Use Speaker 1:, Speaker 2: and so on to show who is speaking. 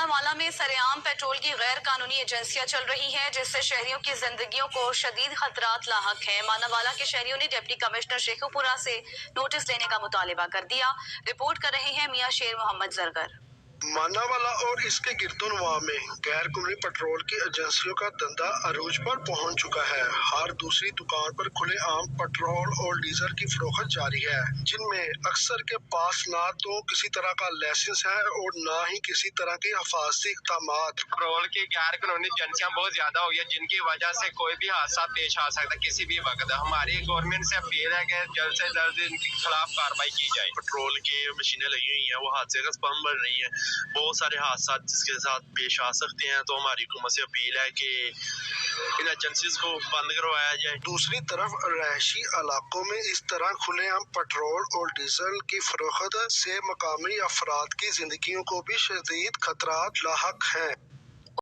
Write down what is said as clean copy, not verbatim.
Speaker 1: वाला में सरेआम पेट्रोल की गैर कानूनी एजेंसियां चल रही हैं, जिससे शहरियों की जिंदगियों को शदीद खतरात लाहक हैं। मानावाला के शहरियों ने डिप्टी कमिश्नर शेखुपुरा से नोटिस लेने का मुतालिबा कर दिया। रिपोर्ट कर रहे हैं मियां शेर मोहम्मद जरगर।
Speaker 2: मानावाला और इसके गिरदोनवा में गैर कानूनी पेट्रोल की एजेंसियों का धंधा अरूज पर पहुंच चुका है। हर दूसरी दुकान पर खुलेआम पेट्रोल और डीजल की फरोख्त जारी है, जिनमें अक्सर के पास ना तो किसी तरह का लाइसेंस है और ना ही किसी तरह की हिफाजती इक़दामात।
Speaker 3: पेट्रोल की गैर कानूनी एजेंसियां बहुत ज्यादा हो गई, जिनकी वजह से कोई भी हादसा पेश आ सकता है किसी भी वक्त। हमारी गवर्नमेंट से अपील है कि जल्द से जल्द इनके खिलाफ कार्रवाई की जाए।
Speaker 4: पेट्रोल की मशीनें लगी हुई हैं, वो हादसे का सबब बन रही हैं। बहुत सारे हादसा जिसके साथ पेश आ सकते हैं, तो हमारी हुकूमत से अपील है कि इन एजेंसीज को बंद करवाया जाए।
Speaker 2: दूसरी तरफ रहायशी इलाकों में इस तरह खुलेआम पेट्रोल और डीजल की फरोख्त से मकामी अफराद की जिंदगियों को भी शदीद खतरात लाहक हैं।